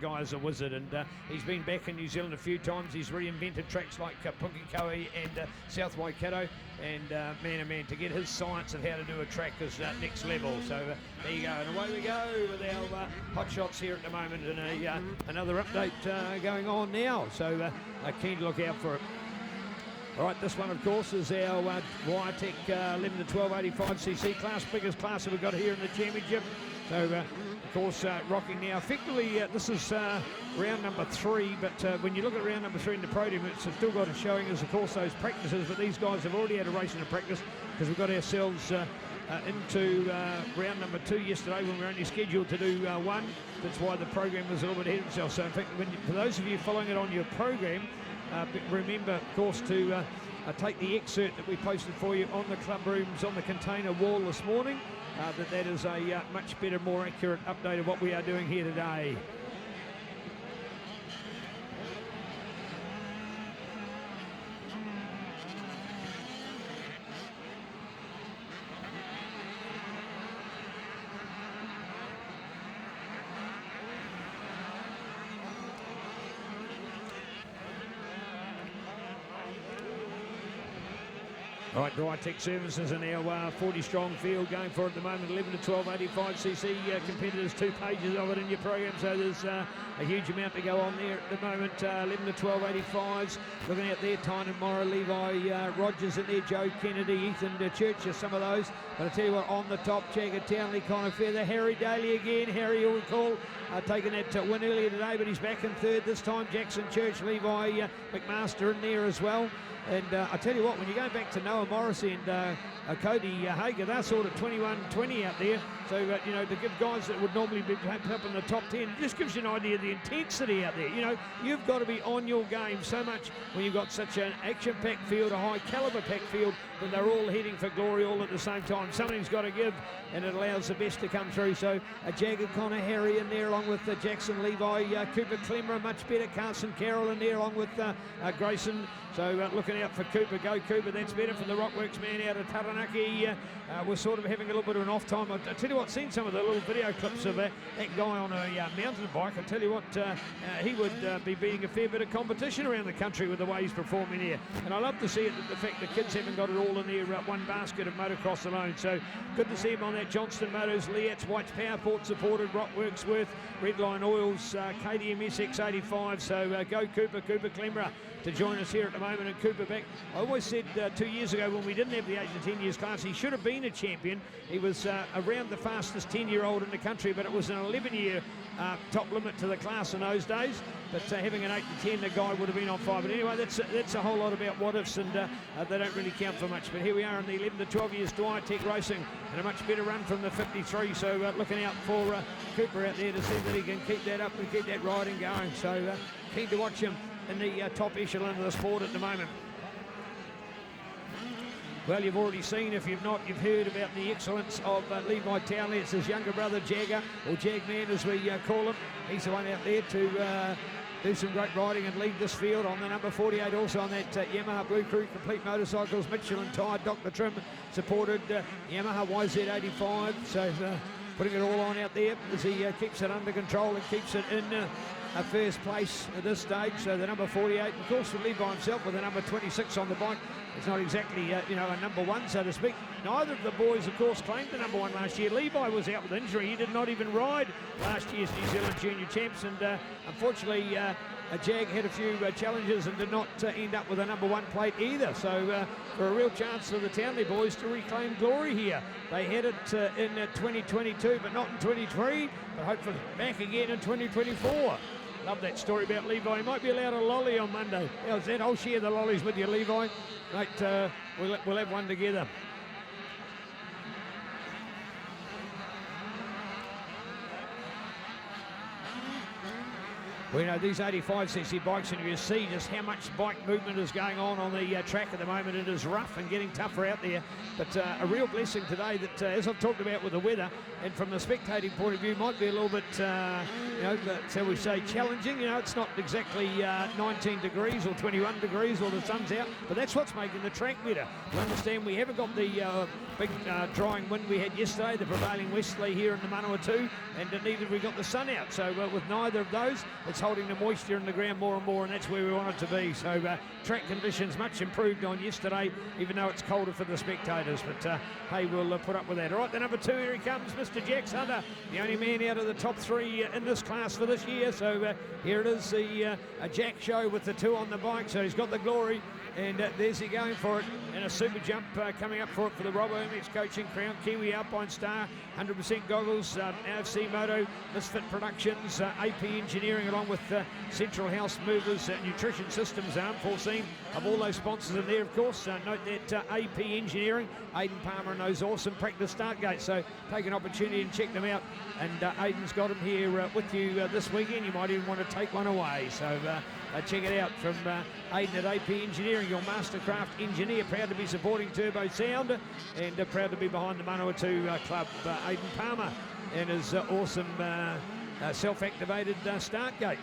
guy is a wizard, and he's been back in New Zealand a few times. He's reinvented tracks like Pukekohe and South Waikato, and man, oh man, to get his science of how to do a track is next level. So there you go, and away we go with our hot shots here at the moment, and another update going on now. So keen to look out for it. All right, this one, of course, is our WireTech 11 to 1285cc class, biggest class that we've got here in the championship. So, of course, rocking now. Effectively, this is round number 3, but when you look at round number 3 in the podium, it's still got us showing us, of course, those practices, but these guys have already had a race in a practice because we've got ourselves into round number 2 yesterday when we were only scheduled to do 1. That's why the program was a little bit ahead of itself. So, in fact, for those of you following it on your program, remember, of course, to take the excerpt that we posted for you on the club rooms on the container wall this morning. That is a much better, more accurate update of what we are doing here today. All right, WireTech Services in our 40-strong field going for it at the moment. 11 to 1285cc competitors, 2 pages of it in your program, so there's a huge amount to go on there at the moment. 11 to 1285s, looking out there, Tynan Morrow, Levi Rogers in there, Joe Kennedy, Ethan Church, some of those. But I tell you what, on the top, Jagger Townley, Connor Feather, Harry Daly again. Harry, you'll recall, taking that win earlier today, but he's back in third this time. Jackson Church, Levi McMaster in there as well. And I tell you what, when you go back to Noah Morrissey and Cody Hager, they're sort of 21-20 out there. So, you know, to give guys that would normally be perhaps up in the top 10, it just gives you an idea of the intensity out there. You know, you've got to be on your game so much when you've got such an action-packed field, a high-caliber packed field, when they're all heading for glory all at the same time. Somebody's got to give, and it allows the best to come through. So, Jagger, Connor, Harry in there, along with Jackson, Levi, Cooper, Clemmer, much better. Carson Carroll in there, along with Grayson. So looking out for Cooper. Go Cooper, that's better for the Rockworks man out of Taranaki. We're sort of having a little bit of an off time. I tell you what, seen some of the little video clips of that guy on a mountain bike. I tell you what, he would be beating a fair bit of competition around the country with the way he's performing here. And I love to see it, the fact the kids haven't got it all in their one basket of motocross alone. So good to see him on that. Johnston Motors, Liats, White's Powerport supported, Rockworks Worth, Redline Oils, KTM SX85. So go Cooper, Cooper Clemmer to join us here at the moment, and Cooper back. I always said 2 years ago when we didn't have the 8 to 10 years class, he should have been a champion. He was around the fastest 10-year-old in the country, but it was an 11-year top limit to the class in those days. But having an 8 to 10, the guy would have been on 5. But anyway, that's a whole lot about what ifs, and they don't really count for much. But here we are in the 11 to 12 years WireTech Racing, and a much better run from the 53. So looking out for Cooper out there to see that he can keep that up and keep that riding going. So keen to watch him in the top echelon of the sport at the moment. Well, you've already seen, if you've not, you've heard about the excellence of Levi Townley. It's his younger brother, Jagger, or Jagman as we call him. He's the one out there to do some great riding and lead this field on the number 48, also on that Yamaha Blue Crew Complete Motorcycles, Michelin Tire, Dr. Trim, supported Yamaha YZ85. So putting it all on out there as he keeps it under control and keeps it in first place at this stage. So the number 48, of course, for Levi himself with the number 26 on the bike. It's not exactly, a number 1, so to speak. Neither of the boys, of course, claimed the number 1 last year. Levi was out with injury. He did not even ride last year's New Zealand Junior Champs, and unfortunately, Jag had a few challenges and did not end up with a number 1 plate either. So for a real chance for the Townley boys to reclaim glory here. They had it in 2022, but not in 23, but hopefully back again in 2024. Love that story about Levi. He might be allowed a lolly on Monday. How's that? I'll share the lollies with you, Levi. Mate, we'll have one together. Well, you know, these 85cc bikes, and you see just how much bike movement is going on the track at the moment. It is rough and getting tougher out there, but a real blessing today that, as I've talked about with the weather, and from a spectating point of view, might be a little bit, you know, shall we say, challenging. You know, it's not exactly 19 degrees or 21 degrees or the sun's out, but that's what's making the track better. You understand, we haven't got the big drying wind we had yesterday, the prevailing westerly here in the Manawatu, and neither have we got the sun out. So with neither of those, it's holding the moisture in the ground more and more, and that's where we want it to be. So track conditions much improved on yesterday, even though it's colder for the spectators. But hey, we'll put up with that. All right, the number 2, here he comes, Mr. Jack Hunter, the only man out of the top 3 in this class for this year. So here it is, the Jack show with the 2 on the bike. So he's got the glory. And there's he going for it, and a super jump coming up for it for the JuniorMX Coaching Crown, Kiwi Alpine Star, 100% goggles, AFC Moto, Misfit Productions, AP Engineering, along with Central House Movers, Nutrition Systems, Unforeseen, of all those sponsors in there, of course. Note that AP Engineering, Aidan Palmer and those awesome practice start gates. So take an opportunity and check them out. And Aidan's got them here with you this weekend. You might even want to take one away. So check it out from Aidan at AP Engineering, your Mastercraft engineer, proud to be supporting Turbo Sound and proud to be behind the Manawatu Club. Aidan Palmer and his awesome self-activated start gate.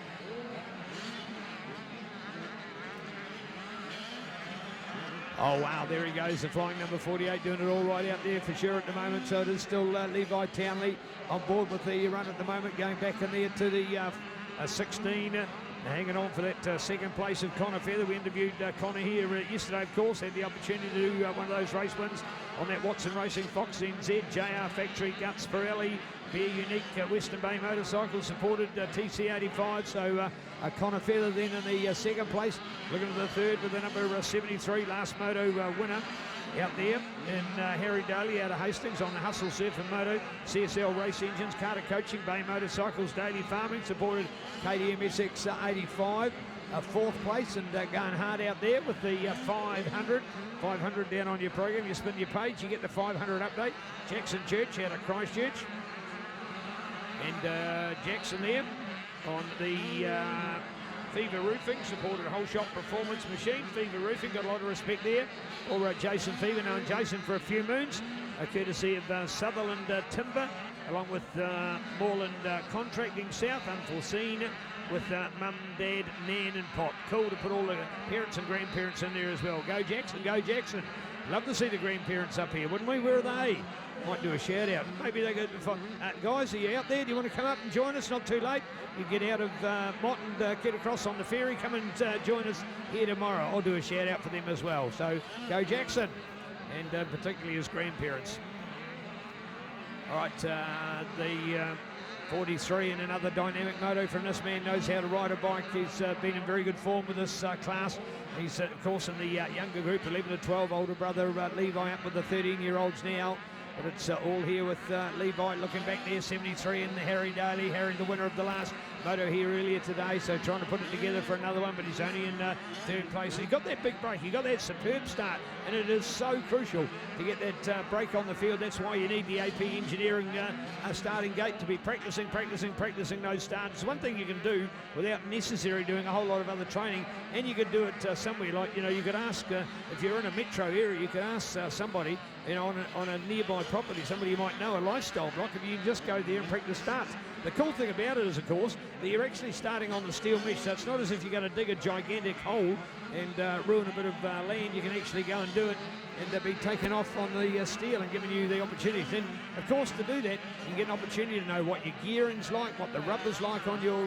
Oh, wow, there he goes, the flying number 48, doing it all right out there for sure at the moment. So it is still Levi Townley on board with the run at the moment, going back in there to the 16. Hanging on for that second place of Connor Feather. We interviewed Connor here yesterday, of course. Had the opportunity to do one of those race wins on that Watson Racing Fox NZ, JR Factory, Guts, Pirelli, Beer Unique, Western Bay Motorcycles, supported TC85. So Connor Feather then in the second place. Looking at the third with the number 73, last moto winner out there. And Harry Daly out of Hastings on the Hustle Surf and Moto, CSL Race Engines, Carter Coaching, Bay Motorcycles, Daily Farming, supported KTM SX 85. Fourth place and going hard out there with the 500. 500 down on your program. You spin your page, you get the 500 update. Jackson Church out of Christchurch. And Jackson there on the Fever Roofing, supported Whole Shop Performance Machine. Fever Roofing, got a lot of respect there. Or Jason Fever, known Jason for a few moons, courtesy of Sutherland Timber, along with Moreland Contracting South, Unforeseen, with Mum, Dad, Nan and Pop. Cool to put all the parents and grandparents in there as well. Go Jackson, go Jackson. Love to see the grandparents up here, wouldn't we? Where are they? Might do a shout out. Maybe they go, guys, are you out there? Do you want to come up and join us? Not too late. You get out of Mott and get across on the ferry. Come and join us here tomorrow. I'll do a shout out for them as well. So go Jackson, and particularly his grandparents. All right, the 43 and another dynamic moto from this man, knows how to ride a bike. He's been in very good form with this class. He's, of course, in the younger group, 11 to 12, older brother Levi up with the 13-year-olds now. But it's all here with Levi looking back there, 73, and Harry Daly. Harry, the winner of the last moto here earlier today, so trying to put it together for another one, but he's only in third place. He got that big break, he got that superb start, and it is so crucial to get that break on the field. That's why you need the AP Engineering starting gate to be practicing those starts. It's one thing you can do without necessarily doing a whole lot of other training, and you could do it somewhere like, you know, you could ask, if you're in a metro area, you could ask somebody, you know, on a nearby property, somebody you might know, a lifestyle block, if you can just go there and practice starts. The cool thing about it is, of course, that you're actually starting on the steel mesh, so it's not as if you're going to dig a gigantic hole and ruin a bit of land. You can actually go and do it and be taken off on the steel and giving you the opportunity. Then, of course, to do that, you get an opportunity to know what your gearing's like, what the rubber's like on your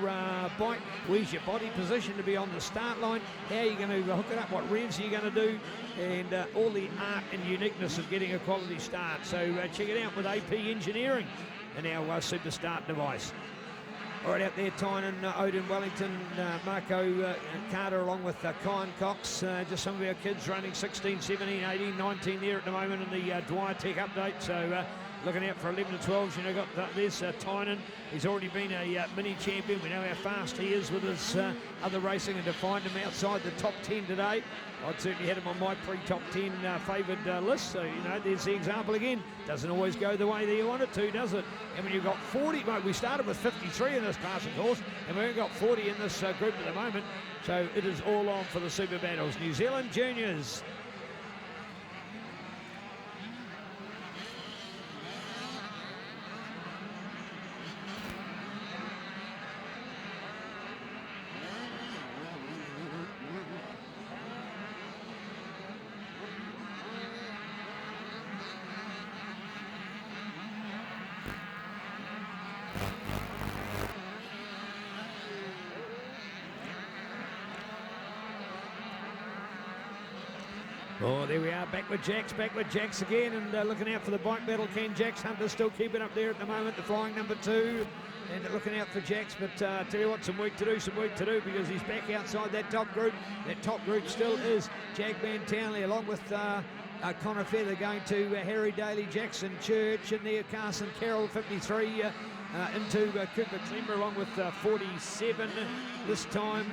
bike, where's your body position to be on the start line, how you're going to hook it up, what revs you're going to do, and all the art and uniqueness of getting a quality start. So check it out with AP Engineering and our super start device. All right, out there, Tynan, Odin, Wellington, Marco Carter, along with Kyan Cox. Just some of our kids running 16, 17, 18, 19 there at the moment in the Dwyer Tech update. So looking out for 11 to 12s. You know, got there's Tynan. He's already been a mini champion. We know how fast he is with his other racing, and to find him outside the top 10 today, I'd certainly had him on my pre-top 10 favoured list. So, you know, there's the example again. Doesn't always go the way that you want it to, does it? And when you've got 40, well, we started with 53 in this class, of course, and we've got 40 in this group at the moment. So it is all on for the Super Battles. New Zealand Juniors. Oh, there we are, back with Jax again, and looking out for the bike battle. Can Jax Hunter still keep it up there at the moment, the flying number 2, and looking out for Jax, but tell you what, some work to do, because he's back outside that top group. That top group still is Jagman Townley, along with Connor Feather, going to Harry Daly, Jackson Church in there, Carson Carroll, 53, into Cooper Clemmer, along with 47. This time,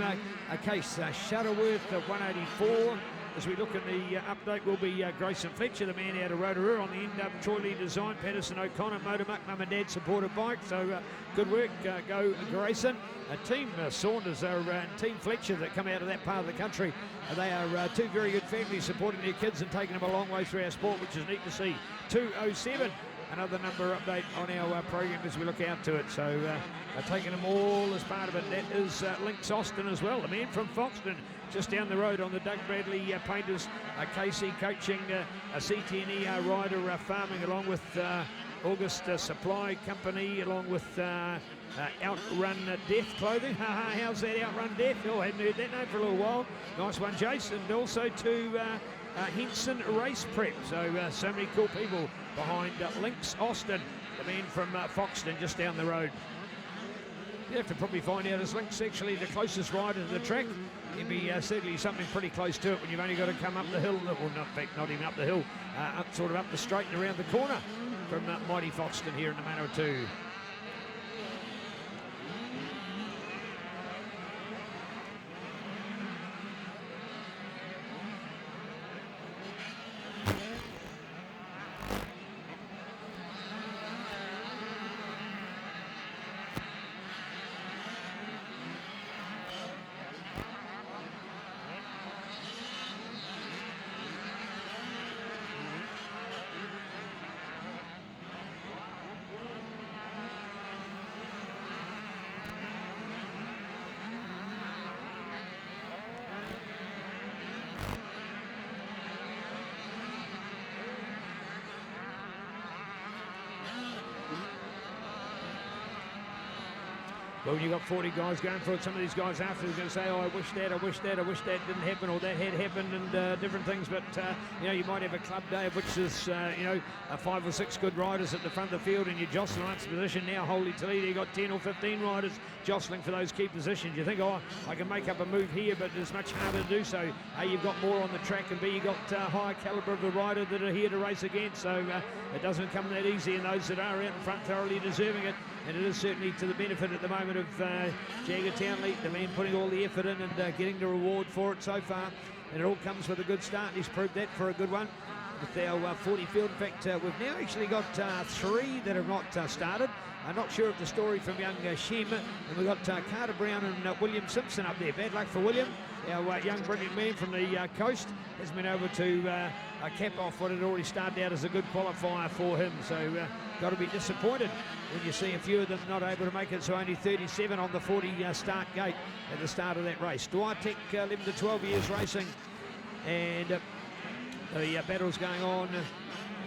Case Shuttleworth, 184. As we look at the update, will be Grayson Fletcher, the man out of Rotorua on the end. Troy Lee Design, Patterson O'Connor, Motormuck, Mum and Dad supported bike. So good work, go Grayson. Team Saunders and Team Fletcher that come out of that part of the country. They are two very good families supporting their kids and taking them a long way through our sport, which is neat to see. 207. Another number update on our program as we look out to it. So taking them all as part of it. That is Lynx Austin as well, the man from Foxton, just down the road on the Doug Bradley Painters. KC coaching a CTNE rider farming, along with August Supply Company, along with Outrun Death Clothing. How's that, Outrun Death? Oh, I hadn't heard that name for a little while. Nice one, Jason. And also to Henson Race Prep. So many cool people behind Lynx Austin, the man from Foxton, just down the road. You have to probably find out, is Lynx actually the closest rider to the track? It'd be certainly something pretty close to it when you've only got to come up the hill, well, not even up the hill, sort of up the straight and around the corner from mighty Foxton here in the Manawatu. Well, when you've got 40 guys going for it, some of these guys after are going to say, oh, I wish that didn't happen, or that had happened, and different things. But, you know, you might have a club day of which is, you know, 5 or 6 good riders at the front of the field, and you're jostling up position. Now, Holy Toledo, you've got 10 or 15 riders jostling for those key positions. You think, oh, I can make up a move here, but it's much harder to do so. A, you've got more on the track, and B, you've got higher calibre of the rider that are here to race against. So it doesn't come that easy, and those that are out in front thoroughly deserving it. And it is certainly to the benefit at the moment of Jagger Townley, the man putting all the effort in and getting the reward for it so far. And it all comes with a good start, and he's proved that for a good one with our 40 field. In fact, we've now actually got 3 that have not started. I'm not sure of the story from young Shem, and we've got Carter Brown and William Simpson up there. Bad luck for William. Our young brilliant man from the coast has been able to cap off what had already started out as a good qualifier for him. So got to be disappointed when you see a few of them not able to make it. So only 37 on the 40 start gate at the start of that race. Dwyer Tech, 11 to 12 years racing, and the battle's going on.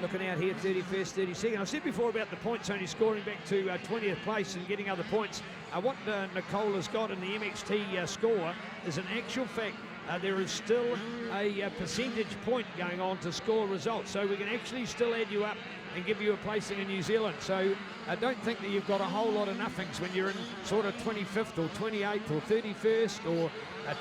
Looking out here, 31st, 32nd. I said before about the points only scoring back to 20th place and getting other points. What Nicole has got in the MXT score is an actual fact. There is still a percentage point going on to score results. So we can actually still add you up and give you a placing in New Zealand. So I don't think that you've got a whole lot of nothings when you're in sort of 25th or 28th or 31st or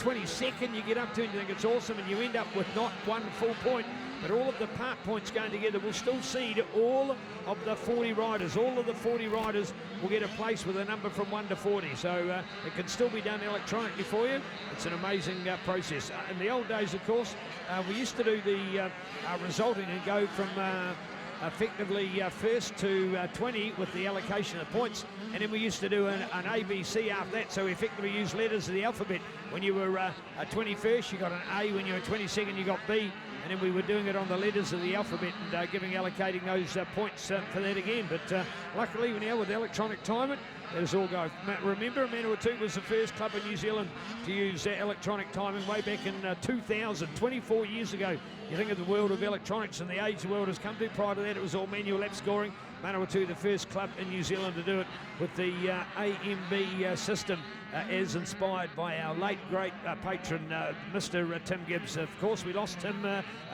22nd you get up to, and you think it's awesome, and you end up with not one full point, but all of the part points going together will still seed all of the 40 riders. All of the 40 riders will get a place with a number from 1 to 40. So it can still be done electronically for you. It's an amazing process. In the old days, of course, we used to do the resulting and go from effectively first to 20 with the allocation of points, and then we used to do an ABC after that, so we effectively used letters of the alphabet. When you were 21st, you got an A. When you were 22nd, you got B, and then we were doing it on the letters of the alphabet and allocating those points for that again. But luckily now with electronic timing, let us all go. Remember, Manawatu was the first club in New Zealand to use electronic timing way back in 2000, 24 years ago. You think of the world of electronics and the age the world has come to. Prior to that, it was all manual lap scoring. Manawatu, the first club in New Zealand to do it with the AMB system, as inspired by our late great patron, Mr. Tim Gibbs. Of course, we lost him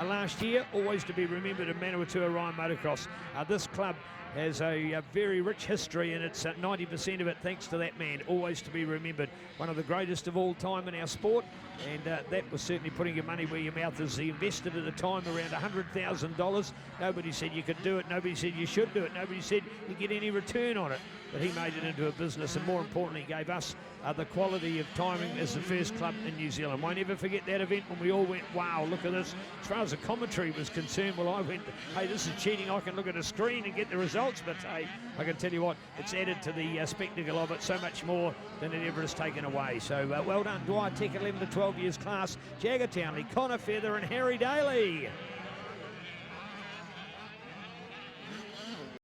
last year, always to be remembered in Manawatu Orion Motocross. This club has a very rich history, and it's 90% of it thanks to that man, always to be remembered. One of the greatest of all time in our sport, and that was certainly putting your money where your mouth is. He invested at the time around $100,000. Nobody said you could do it. Nobody said you should do it. Nobody said you get any return on it. But he made it into a business, and more importantly, gave us the quality of timing as the first club in New Zealand. Won't ever forget that event when we all went, wow, look at this. As far as the commentary was concerned, well, I went, hey, this is cheating. I can look at a screen and get the results, but hey, I can tell you what, it's added to the spectacle of it so much more than it ever has taken away. So well done, Dwyer Tech, 11 to 12 years class, Jagger Townley, Connor Feather and Harry Daly.